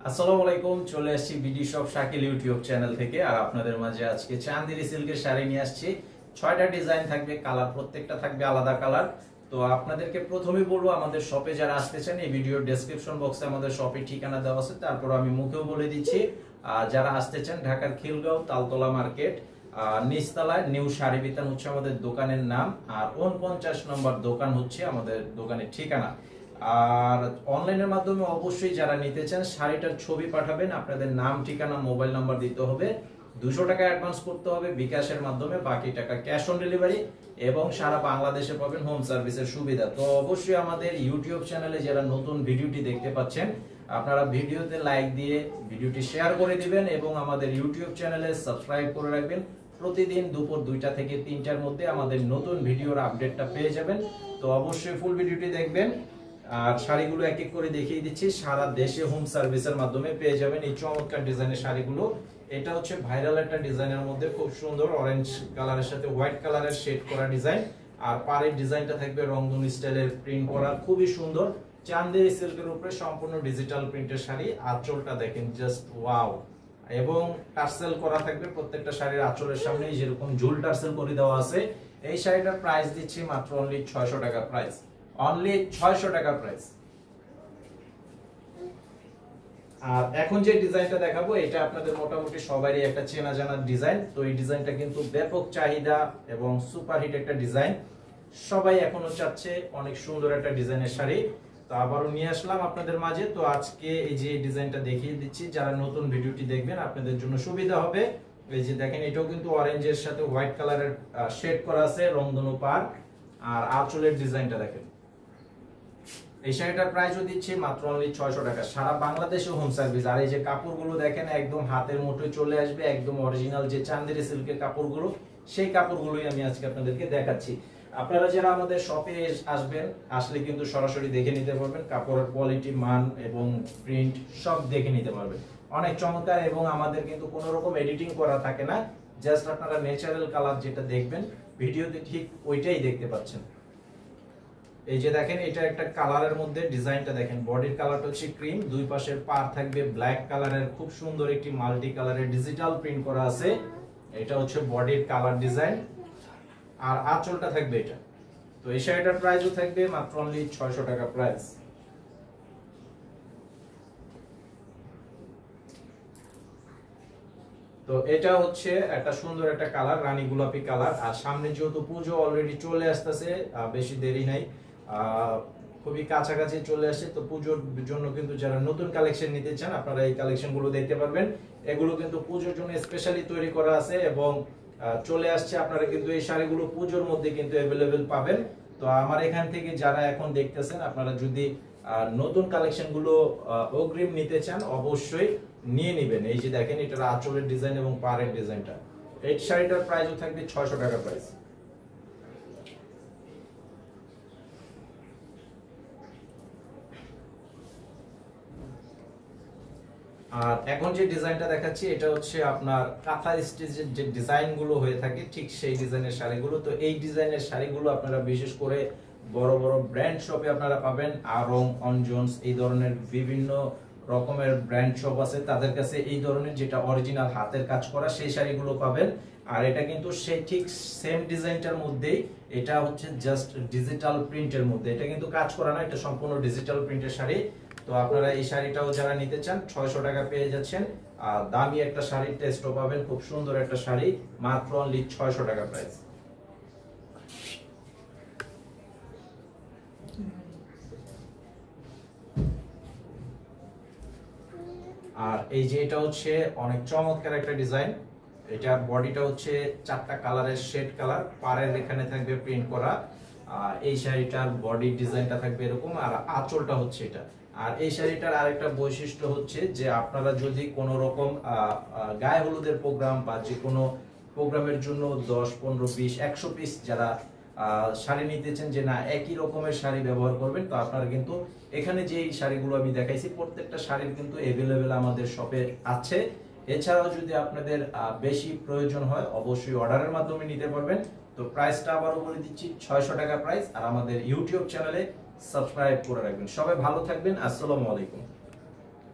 আসসালামু আলাইকুম, চলে আসছি BD shop Shakil YouTube channel থেকে। আর আপনাদের মাঝে আজকে চান্দেরি সিল্কের শাড়ি নিয়ে আসছি। 6টা ডিজাইন থাকবে, কালার প্রত্যেকটা থাকবে আলাদা কালার। তো আপনাদেরকে প্রথমেই বলবো, আমাদের শপে যারা আসতে চান এই ভিডিওর ডেসক্রিপশন বক্সে আমাদের শপের ঠিকানা দেওয়া আছে, তারপর আমি মুখেও বলে দিচ্ছি। যারা আসতে চান ঢাকার খিলগাঁও তালতলা মার্কেট নিচতলায় নিউ শাড়ি বিতান হচ্ছে আমাদের দোকানের নাম, আর 49 নম্বর দোকান হচ্ছে আমাদের দোকানের ঠিকানা। আর অনলাইনের মাধ্যমে অবশ্যই যারা নিতে চান শাড়িটার ছবি পাঠাবেন, আপনাদের নাম ঠিকানা মোবাইল নাম্বার দিতে হবে, 200 টাকা অ্যাডভান্স করতে হবে বিকাশের মাধ্যমে, বাকি টাকা ক্যাশ অন ডেলিভারি, এবং সারা বাংলাদেশে পাবেন হোম সার্ভিসের সুবিধা। তো অবশ্যই আমাদের ইউটিউব চ্যানেলে যারা নতুন ভিডিওটি দেখতে পাচ্ছেন আপনারা ভিডিওতে লাইক দিয়ে ভিডিওটি শেয়ার করে দিবেন এবং আমাদের ইউটিউব চ্যানেলে সাবস্ক্রাইব করে রাখবেন। প্রতিদিন দুপুর 2টা থেকে 3টার মধ্যে আমাদের নতুন ভিডিওর আপডেটটা পেয়ে যাবেন। তো অবশ্যই ফুল ভিডিওটি দেখবেন। আর শাড়িগুলো এক এক করে দেখিয়ে দিচ্ছি, সারা দেশে হোম সার্ভিসের মাধ্যমে পেয়ে যাবেন এই চমৎকার ডিজাইনের শাড়িগুলো। এটা হচ্ছে ভাইরাল একটা ডিজাইনের মধ্যে খুব সুন্দর অরেঞ্জ কালারের সাথে হোয়াইট কালারের শেড করা ডিজাইন, আর পাড়ের ডিজাইনটা থাকবে রংধনু স্টাইলের প্রিন্ট করা, খুবই সুন্দর চান্দেরি সিল্কের উপরে সম্পূর্ণ ডিজিটাল প্রিন্টের শাড়ি। আঁচলটা দেখেন জাস্ট ওয়াও, এবং টার্সেল করা থাকবে প্রত্যেকটা শাড়ির আঁচলের সামনে, যেরকম ঝুল টার্সেল করে দেওয়া আছে। এই শাড়িটার প্রাইস দিচ্ছি মাত্র অনলি 600 টাকা প্রাইস, অনলি 600 টাকা প্রাইস। আর এখন যে ডিজাইনটা দেখাবো এটা আপনাদের মোটামুটি সবারই একটা চেনা জানা ডিজাইন। তো এই ডিজাইনটা কিন্তু ব্যাপক চাহিদা এবং সুপারহিট একটা ডিজাইন, সবাই এখনো চাচ্ছে অনেক সুন্দর একটা ডিজাইনের শাড়ি। তো আবারও নিয়ে আসলাম আপনাদের মাঝে। তো আজকে এই যে ডিজাইনটা দেখিয়ে দিচ্ছি, যারা নতুন ভিডিওটি দেখবেন আপনাদের জন্য সুবিধা হবে। এই যে দেখেন, এটাও কিন্তু অরেঞ্জের সাথে হোয়াইট কালারের শেড করা আছে, রংধনু পার, আর আঁচলের ডিজাইনটা দেখেন। এই শাড়িটার প্রাইসও দিচ্ছি মাত্র অনলি 600 টাকা, সারা বাংলাদেশে হোম সার্ভিস। আর এই যে কাপড়গুলো দেখেন একদম হাতের মুঠোয় চলে আসবে, একদম অরিজিনাল যে চান্দেরি সিল্কের কাপড়গুলো, সেই কাপড়গুলোই আমি আজকে আপনাদেরকে দেখাচ্ছি। আপনারা যারা আমাদের শপে আসবেন, আসলে কিন্তু সরাসরি দেখে নিতে পারবেন, কাপড়ের কোয়ালিটি, মান এবং প্রিন্ট সব দেখে নিতে পারবেন। অনেক চমৎকার, এবং আমাদের কিন্তু কোনো রকম এডিটিং করা থাকে না, জাস্ট আপনারা ন্যাচারাল কালার যেটা দেখবেন ভিডিওতে ঠিক ওইটাই দেখতে পাচ্ছেন। এই যে দেখেন, এটা একটা কালারের মধ্যে ডিজাইনটা দেখেন, বডির কালারটা হচ্ছে ক্রিম, দুই পাশের পার থাকবে ব্ল্যাক কালারের, খুব সুন্দর একটি মাল্টি কালারের ডিজিটাল প্রিন্ট করা আছে। এটা হচ্ছে বডির কালার ডিজাইন, আর আঁচলটা থাকবে এটা। তো এই শাড়িটার প্রাইসও থাকবে মাত্র অনলি 600 টাকা প্রাইস। তো এটা হচ্ছে একটা সুন্দর একটা কালার, রানী গোলাপি কালার। আর সামনে যেহেতু পুজো অলরেডি চলে আসতেছে, বেশি দেরি নাই, খুবই কাছাকাছি চলে আসছে। তো পুজোর জন্য কিন্তু যারা নতুন কালেকশন নিতে চান আপনারা এই কালেকশন গুলো দেখতে পারবেন। এগুলো কিন্তু পুজোর জন্য স্পেশালি তৈরি করা আছে এবং চলে আসছে। আপনারা কিন্তু এই শাড়িগুলো পুজোর মধ্যে কিন্তু অ্যাভেলেবেল পাবেন। তো আমার এখান থেকে যারা এখন দেখতেছেন, আপনারা যদি নতুন কালেকশন গুলো অগ্রিম নিতে চান অবশ্যই নিয়ে নেবেন। এই যে দেখেন, এটার আঁচলের ডিজাইন এবং পাড়ের ডিজাইনটা। এই শাড়িটার প্রাইসও থাকবে 600 টাকা প্রাইস। আর এখন যে ডিজাইনটা দেখাচ্ছি এটা হচ্ছে আপনার কাঁথা স্টিচের যে ডিজাইন গুলো হয়ে থাকে ঠিক সেই ডিজাইনের শাড়িগুলো। তো এই ডিজাইনের শাড়িগুলো আপনারা বিশেষ করে বড় বড় ব্র্যান্ড শপে আপনারা পাবেন, আরং, অনজন্স, এই ধরনের বিভিন্ন রকমের ব্র্যান্ড শপ আছে, তাদের কাছে এই ধরনের যেটা অরিজিনাল হাতের কাজ করা সেই শাড়িগুলো পাবেন। আর এটা কিন্তু সেই ঠিক সেম ডিজাইনটার মধ্যেই, এটা হচ্ছে জাস্ট ডিজিটাল প্রিন্টের মধ্যে, এটা কিন্তু কাজ করা না, এটা সম্পূর্ণ ডিজিটাল প্রিন্টের শাড়ি। তো আপনারা এই শাড়িটাও যারা নিতে চান 600 টাকা পেয়ে যাচ্ছেন। আর দামি একটা শাড়ির টেস্টও পাবেন, খুব সুন্দর একটা শাড়ি, মাত্র অনলি 600 টাকা প্রাইস। আর এই যে এটা হচ্ছে অনেক চমৎকার একটা ডিজাইন, এটা বডিটা হচ্ছে 4টা কালারের শেড কালার, পাড়ের এখানে থাকবে প্রিন্ট করা। এই শাড়িটার বডি ডিজাইনটা থাকবে এরকম, আর আঁচলটা হচ্ছে এটা। আর এই শাড়িটার আরেকটা বৈশিষ্ট্য হচ্ছে যে আপনারা যদি কোনো রকম গায়ে হলুদের প্রোগ্রাম বা যে কোনো প্রোগ্রামের জন্য 10, 15, 20, 100 পিস যারা শাড়ি নিতেছেন, যে না একই রকমের শাড়ি ব্যবহার করবেন, তো আপনারা কিন্তু এখানে যে শাড়িগুলো আমি দেখাইছি প্রত্যেকটা শাড়ির কিন্তু অ্যাভেলেবেল আমাদের শপে আছে। এছাড়াও যদি আপনাদের বেশি প্রয়োজন হয় অবশ্যই অর্ডারের মাধ্যমে নিতে পারবেন। তো প্রাইসটা আবারও বলে দিচ্ছি 600 টাকা প্রাইস। আর আমাদের ইউটিউব চ্যানেলে সাবস্ক্রাইব করে রাখবেন। সবাই ভালো থাকবেন, আসসালামু আলাইকুম।